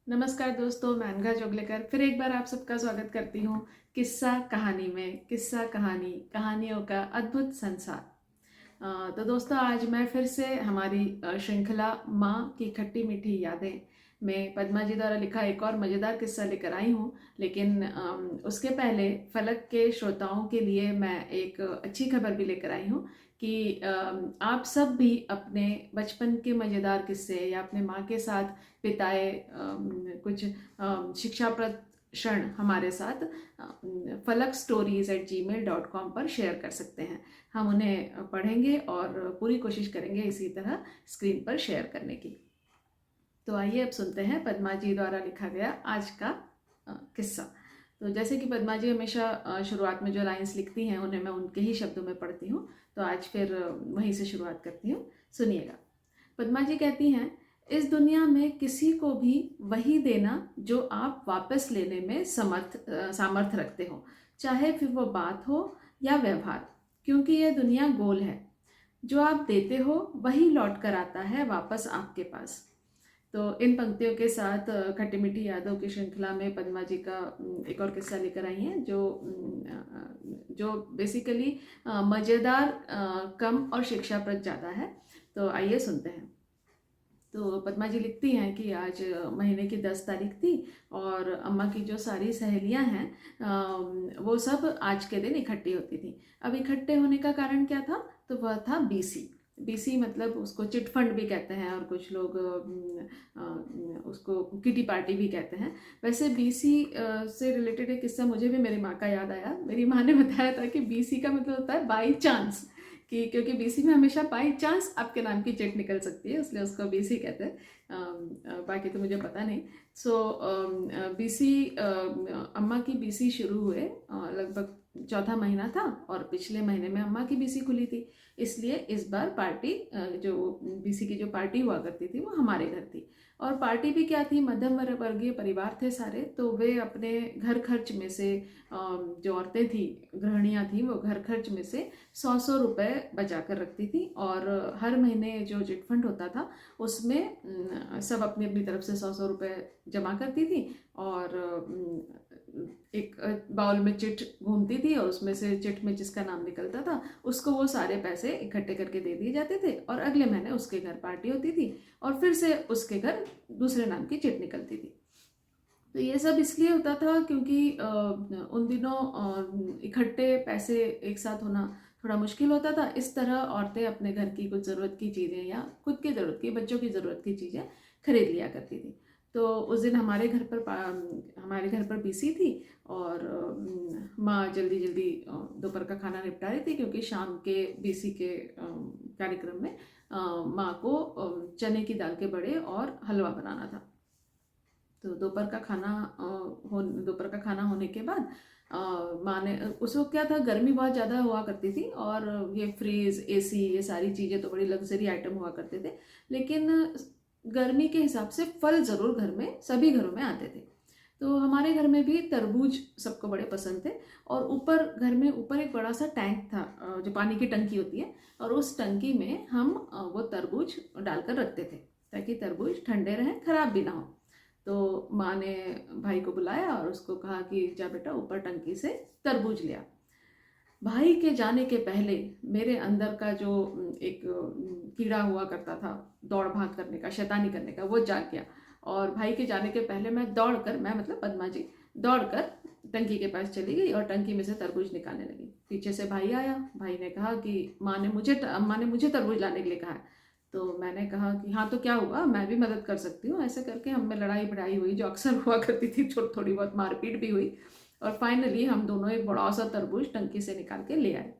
नमस्कार दोस्तों, मैं अनघा जोगलेकर फिर एक बार आप सबका स्वागत करती हूँ किस्सा कहानी में। किस्सा कहानी, कहानियों का अद्भुत संसार। तो दोस्तों, आज मैं फिर से हमारी श्रृंखला माँ की खट्टी मीठी यादें में पद्मा जी द्वारा लिखा एक और मज़ेदार किस्सा लेकर आई हूँ। लेकिन उसके पहले फलक के श्रोताओं के लिए मैं एक अच्छी खबर भी लेकर आई हूँ कि आप सब भी अपने बचपन के मज़ेदार किस्से या अपने माँ के साथ बिताए कुछ शिक्षाप्रद क्षण हमारे साथ falakstories@gmail.com पर शेयर कर सकते हैं। हम उन्हें पढ़ेंगे और पूरी कोशिश करेंगे इसी तरह स्क्रीन पर शेयर करने की। तो आइए अब सुनते हैं पद्मा जी द्वारा लिखा गया आज का किस्सा। तो जैसे कि पद्मा जी हमेशा शुरुआत में जो लाइंस लिखती हैं उन्हें मैं उनके ही शब्दों में पढ़ती हूँ, तो आज फिर वहीं से शुरुआत करती हूँ। सुनिएगा। पद्मा जी कहती हैं, इस दुनिया में किसी को भी वही देना जो आप वापस लेने में सामर्थ रखते हो, चाहे फिर वो बात हो या व्यवहार, क्योंकि यह दुनिया गोल है। जो आप देते हो वही लौट कर आता है वापस आपके पास। तो इन पंक्तियों के साथ खट्टी मीठी यादों की श्रृंखला में पद्मा जी का एक और किस्सा लेकर आई हैं जो बेसिकली मज़ेदार, कम और शिक्षाप्रद ज़्यादा है। तो आइए सुनते हैं। तो पद्मा जी लिखती हैं कि आज महीने की 10 तारीख थी और अम्मा की जो सारी सहेलियां हैं वो सब आज के दिन इकट्ठी होती थी। अब इकट्ठे होने का कारण क्या था? तो वह था बीसी। बीसी मतलब उसको चिट फंड भी कहते हैं और कुछ लोग उसको किटी पार्टी भी कहते हैं। वैसे बीसी से रिलेटेड एक किस्सा मुझे भी मेरी माँ का याद आया। मेरी माँ ने बताया था कि बीसी का मतलब होता है बाई चांस, कि क्योंकि बीसी में हमेशा बाई चांस आपके नाम की चिट निकल सकती है, इसलिए उसको बीसी कहते हैं। बाकी तो मुझे पता नहीं। सो बीसी, अम्मा की बीसी शुरू हुए लगभग चौथा महीना था और पिछले महीने में अम्मा की बीसी खुली थी। इसलिए इस बार पार्टी, जो बीसी की जो पार्टी हुआ करती थी वो हमारे घर थी। और पार्टी भी क्या थी, मध्यम वर्गीय परिवार थे सारे, तो वे अपने घर खर्च में से, जो औरतें थी, गृहिणियाँ थी, वो घर खर्च में से 100-100 रुपये बचा कर रखती थी। और हर महीने जो चिट फंड होता था उसमें सब अपनी अपनी तरफ से 100-100 रुपये जमा करती थी और एक बाउल में चिट घूमती थी और उसमें से चिट में जिसका नाम निकलता था उसको वो सारे पैसे इकट्ठे करके दे दिए जाते थे और अगले महीने उसके घर पार्टी होती थी और फिर से उसके घर दूसरे नाम की चिट निकलती थी। तो ये सब इसलिए होता था क्योंकि उन दिनों इकट्ठे पैसे एक साथ होना थोड़ा मुश्किल होता था। इस तरह औरतें अपने घर की कुछ ज़रूरत की चीज़ें या खुद की ज़रूरत की, बच्चों की ज़रूरत की चीज़ें खरीद लिया करती थी। तो उस दिन हमारे घर पर बीसी थी और माँ जल्दी जल्दी दोपहर का खाना निपटा रही थी, क्योंकि शाम के बीसी के कार्यक्रम में माँ को चने की दाल के बड़े और हलवा बनाना था। तो दोपहर का खाना होने के बाद माँ ने, उस वक्त क्या था, गर्मी बहुत ज़्यादा हुआ करती थी और ये फ्रीज, एसी, ये सारी चीज़ें तो बड़ी लग्जरी आइटम हुआ करते थे। लेकिन गर्मी के हिसाब से फल ज़रूर घर में, सभी घरों में आते थे। तो हमारे घर में भी तरबूज सबको बड़े पसंद थे और ऊपर घर में ऊपर एक बड़ा सा टैंक था, जो पानी की टंकी होती है, और उस टंकी में हम वो तरबूज डालकर रखते थे ताकि तरबूज ठंडे रहें, ख़राब भी ना हो। तो माँ ने भाई को बुलाया और उसको कहा कि जा बेटा ऊपर टंकी से तरबूज लिया। भाई के जाने के पहले मेरे अंदर का जो एक कीड़ा हुआ करता था दौड़ भाग करने का, शैतानी करने का, वो जाग गया और भाई के जाने के पहले मैं मतलब पद्मा जी दौड़ कर टंकी के पास चली गई और टंकी में से तरबूज निकालने लगी। पीछे से भाई आया। भाई ने कहा कि अम्मा ने मुझे तरबूज लाने के लिए कहा है। तो मैंने कहा कि हाँ, तो क्या हुआ, मैं भी मदद कर सकती हूँ। ऐसे करके हम में लड़ाई भिड़ाई हुई, जो अक्सर हुआ करती थी, थोड़ी बहुत मारपीट भी हुई और फाइनली हम दोनों एक बड़ा सा तरबूज टंकी से निकाल के ले आए।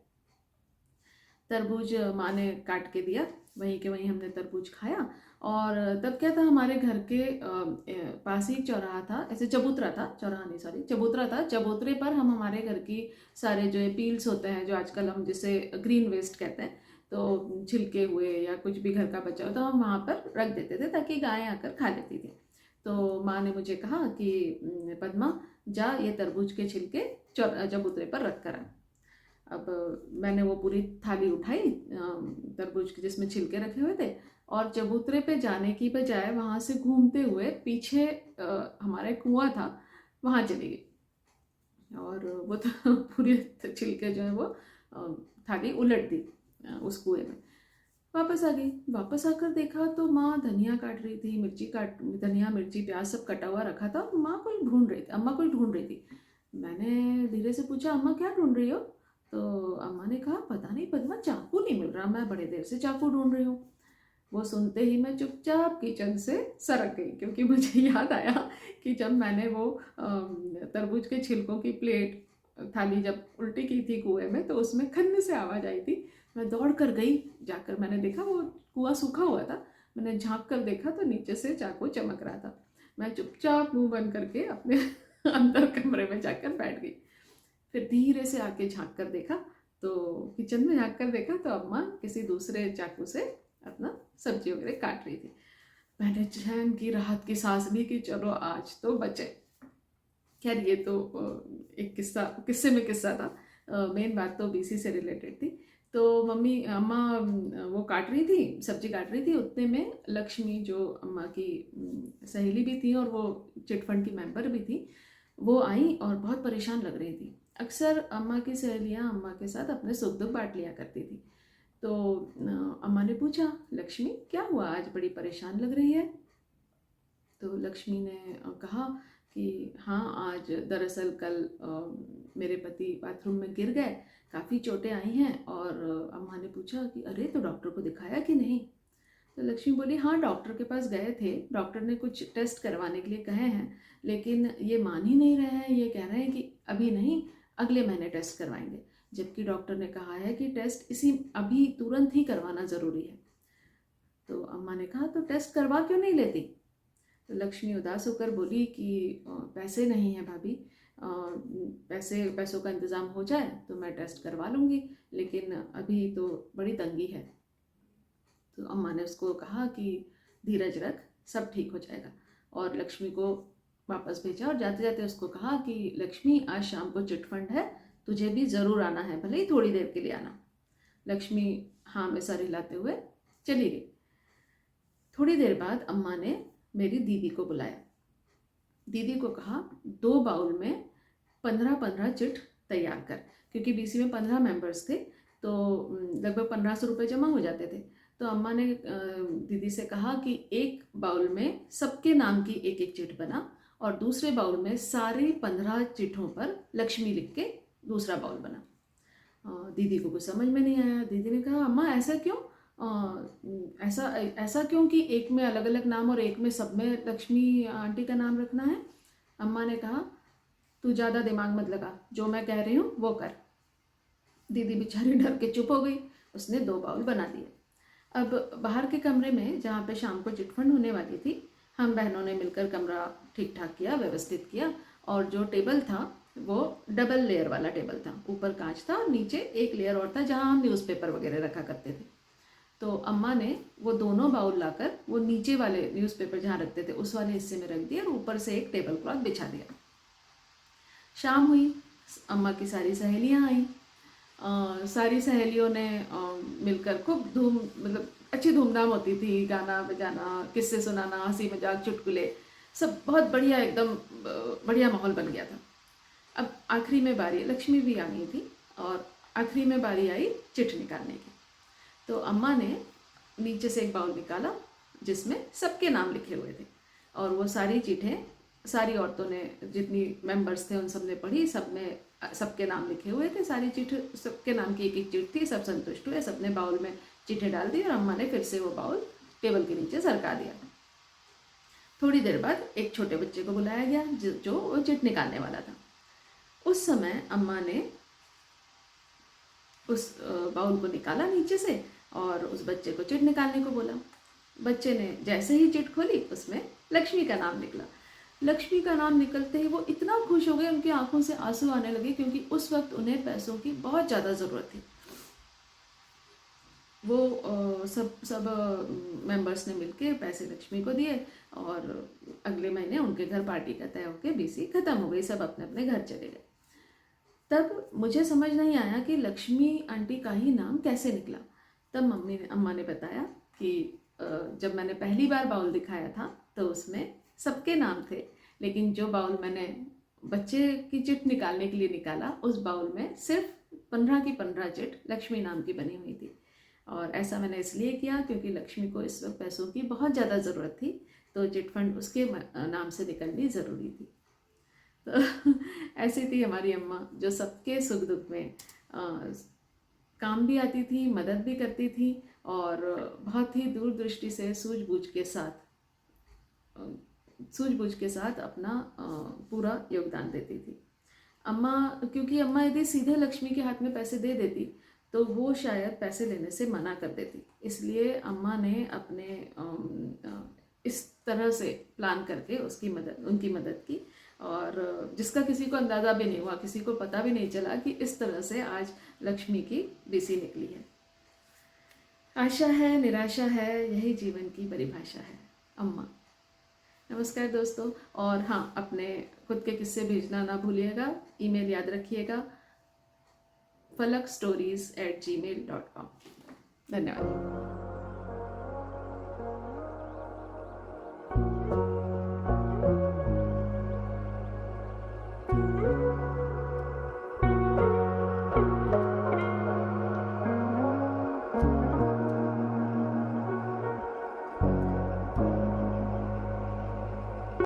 तरबूज माँ ने काट के दिया, वहीं के वहीं हमने तरबूज खाया। और तब क्या था, हमारे घर के पास ही एक चौराहा था, ऐसे चबूतरा था, चौराहा नहीं सॉरी चबूतरा था। चबूतरे पर हम हमारे घर की सारे जो पील्स होते हैं, जो आजकल हम जिसे ग्रीन वेस्ट कहते हैं, तो छिलके हुए या कुछ भी घर का बचा हो तो हम वहाँ पर रख देते थे ताकि गायें आकर खा लेती थी। तो माँ ने मुझे कहा कि पद्मा, जा ये तरबूज के छिलके चबूतरे पर रख कर आ। अब मैंने वो पूरी थाली उठाई तरबूज की जिसमें छिलके रखे हुए थे और चबूतरे पे जाने की बजाय वहाँ से घूमते हुए पीछे हमारा एक कुआं था, वहाँ चली गई। और वो तो पूरे छिलके जो है वो थाली उलट दी उस कुएं में। वापस आ गई। वापस आकर देखा तो माँ धनिया काट रही थी, धनिया मिर्ची प्याज सब कटा हुआ रखा था। माँ कोई ढूंढ रही थी, अम्मा कोई ढूंढ रही थी। मैंने धीरे से पूछा, अम्मा क्या ढूंढ रही हो? तो अम्मा ने कहा, पता नहीं पद्मा, चाकू नहीं मिल रहा, मैं बड़े देर से चाकू ढूंढ रही हूँ। वो सुनते ही मैं चुपचाप किचन से सरक गई, क्योंकि मुझे याद आया कि जब मैंने वो तरबूज के छिलकों की प्लेट थाली जब उल्टी की थी कुएं में, तो उसमें खन्ने से आवाज़ आई थी। मैं दौड़ कर गई, जाकर मैंने देखा वो कुआं सूखा हुआ था। मैंने झांक कर देखा तो नीचे से चाकू चमक रहा था। मैं चुपचाप मुंह बंद करके अपने अंदर कमरे में जाकर बैठ गई। फिर धीरे से आके झांक कर देखा, तो किचन में झांक कर देखा तो अम्मा किसी दूसरे चाकू से अपना सब्जी वगैरह काट रही थी। मैंने चैन की राहत की सांस ली कि चलो आज तो बचे। खैर ये तो एक किस्से में किस्सा था। मेन बात तो बीसी से रिलेटेड थी। तो अम्मा वो काट रही थी, सब्जी काट रही थी, उतने में लक्ष्मी जो अम्मा की सहेली भी थी और वो चिटफंड की मेंबर भी थी, वो आई और बहुत परेशान लग रही थी। अक्सर अम्मा की सहेलियाँ अम्मा के साथ अपने सुख दुख बांट लिया करती थी। तो अम्मा ने पूछा, लक्ष्मी क्या हुआ, आज बड़ी परेशान लग रही है? तो लक्ष्मी ने कहा कि हाँ, आज दरअसल कल मेरे पति बाथरूम में गिर गए, काफ़ी चोटें आई हैं। और अम्मा ने पूछा कि अरे, तो डॉक्टर को दिखाया कि नहीं? तो लक्ष्मी बोली, हाँ डॉक्टर के पास गए थे, डॉक्टर ने कुछ टेस्ट करवाने के लिए कहे हैं, लेकिन ये मान ही नहीं रहे हैं, ये कह रहे हैं कि अभी नहीं, अगले महीने टेस्ट करवाएंगे, जबकि डॉक्टर ने कहा है कि टेस्ट अभी तुरंत ही करवाना ज़रूरी है। तो अम्मा ने कहा, तो टेस्ट करवा क्यों नहीं लेती? तो लक्ष्मी उदास होकर बोली कि पैसे नहीं है भाभी, पैसों का इंतज़ाम हो जाए तो मैं टेस्ट करवा लूँगी, लेकिन अभी तो बड़ी तंगी है। तो अम्मा ने उसको कहा कि धीरज रख, सब ठीक हो जाएगा। और लक्ष्मी को वापस भेजा और जाते जाते उसको कहा कि लक्ष्मी, आज शाम को चिटफंड है, तुझे भी ज़रूर आना है, भले ही थोड़ी देर के लिए आना। लक्ष्मी हाँ में सर हिलाते हुए चली गई। थोड़ी देर बाद अम्मा ने मेरी दीदी को बुलाया। दीदी को कहा, 2 बाउल में 15-15 चिट तैयार कर, क्योंकि बीसी में 15 मेंबर्स थे, तो लगभग 1500 रुपये जमा हो जाते थे। तो अम्मा ने दीदी से कहा कि एक बाउल में सबके नाम की एक एक चिट बना, और दूसरे बाउल में सारे 15 चिट्ठों पर लक्ष्मी लिख के दूसरा बाउल बना। दीदी को कुछ समझ में नहीं आया। दीदी ने कहा, अम्मा ऐसा क्यों? ऐसा क्यों कि एक में अलग अलग नाम और एक में सब में लक्ष्मी आंटी का नाम रखना है? अम्मा ने कहा, तू ज़्यादा दिमाग मत लगा, जो मैं कह रही हूँ वो कर। दीदी बेचारी डर के चुप हो गई। उसने 2 बाउल बना दिए। अब बाहर के कमरे में, जहाँ पे शाम को चिटफंड होने वाली थी, हम बहनों ने मिलकर कमरा ठीक ठाक किया, व्यवस्थित किया। और जो टेबल था वो डबल लेयर वाला टेबल था, ऊपर कांच था और नीचे एक लेयर और था जहाँ हम न्यूज़पेपर वगैरह रखा करते थे। तो अम्मा ने वो दोनों बाउल लाकर वो नीचे वाले न्यूज़पेपर जहाँ रखते थे उस वाले हिस्से में रख दिया और ऊपर से एक टेबल क्लॉथ बिछा दिया। शाम हुई, अम्मा की सारी सहेलियाँ आई। सारी सहेलियों ने मिलकर खूब मतलब अच्छी धूमधाम होती थी, गाना बजाना, किस्से सुनाना, हंसी मजाक, चुटकुले, सब बहुत बढ़िया, एकदम बढ़िया माहौल बन गया था। अब आखिरी में बारी, लक्ष्मी भी आ गई थी और आखिरी में बारी आई चिट निकालने की। तो अम्मा ने नीचे से एक बाउल निकाला जिसमें सबके नाम लिखे हुए थे, और वो सारी चिट्ठें सारी औरतों ने, जितनी मेंबर्स थे उन सब ने पढ़ी। सब में सबके नाम लिखे हुए थे, सारी चिट्ठी, सबके नाम की एक एक चिट थी। सब संतुष्ट हुए, सबने बाउल में चिट्ठें डाल दी और अम्मा ने फिर से वो बाउल टेबल के नीचे सरका दिया। थोड़ी देर बाद एक छोटे बच्चे को बुलाया गया जो वो चिट निकालने वाला था। उस समय अम्मा ने उस बाउल को निकाला नीचे से और उस बच्चे को चिट निकालने को बोला। बच्चे ने जैसे ही चिट खोली, उसमें लक्ष्मी का नाम निकला। लक्ष्मी का नाम निकलते ही वो इतना खुश हो गए, उनकी आंखों से आंसू आने लगे, क्योंकि उस वक्त उन्हें पैसों की बहुत ज़्यादा ज़रूरत थी। वो सब मेंबर्स ने मिलके पैसे लक्ष्मी को दिए और अगले महीने उनके घर पार्टी का तय होकर बीसी ख़त्म हो गई, सब अपने अपने घर चले गए। तब मुझे समझ नहीं आया कि लक्ष्मी आंटी का ही नाम कैसे निकला। तब अम्मा ने बताया कि जब मैंने पहली बार बाउल दिखाया था तो उसमें सबके नाम थे, लेकिन जो बाउल मैंने बच्चे की चिट निकालने के लिए निकाला, उस बाउल में सिर्फ 15 की 15 चिट लक्ष्मी नाम की बनी हुई थी। और ऐसा मैंने इसलिए किया क्योंकि लक्ष्मी को इस वक्त पैसों की बहुत ज़्यादा ज़रूरत थी, तो चिट फंड उसके नाम से निकलनी ज़रूरी थी। तो ऐसी थी हमारी अम्मा, जो सबके सुख दुख में काम भी आती थी, मदद भी करती थी, और बहुत ही दूरदृष्टि से सूझबूझ के साथ अपना पूरा योगदान देती थी अम्मा। क्योंकि अम्मा यदि सीधे लक्ष्मी के हाथ में पैसे दे देती तो वो शायद पैसे लेने से मना कर देती, इसलिए अम्मा ने अपने इस तरह से प्लान करके उनकी मदद की, और जिसका किसी को अंदाज़ा भी नहीं हुआ, किसी को पता भी नहीं चला कि इस तरह से आज लक्ष्मी की बीसी निकली है। आशा है, निराशा है, यही जीवन की परिभाषा है। अम्मा। नमस्कार दोस्तों, और हाँ, अपने खुद के किस्से भेजना ना भूलिएगा। ईमेल याद रखिएगा, falakstories@gmail.com। धन्यवाद।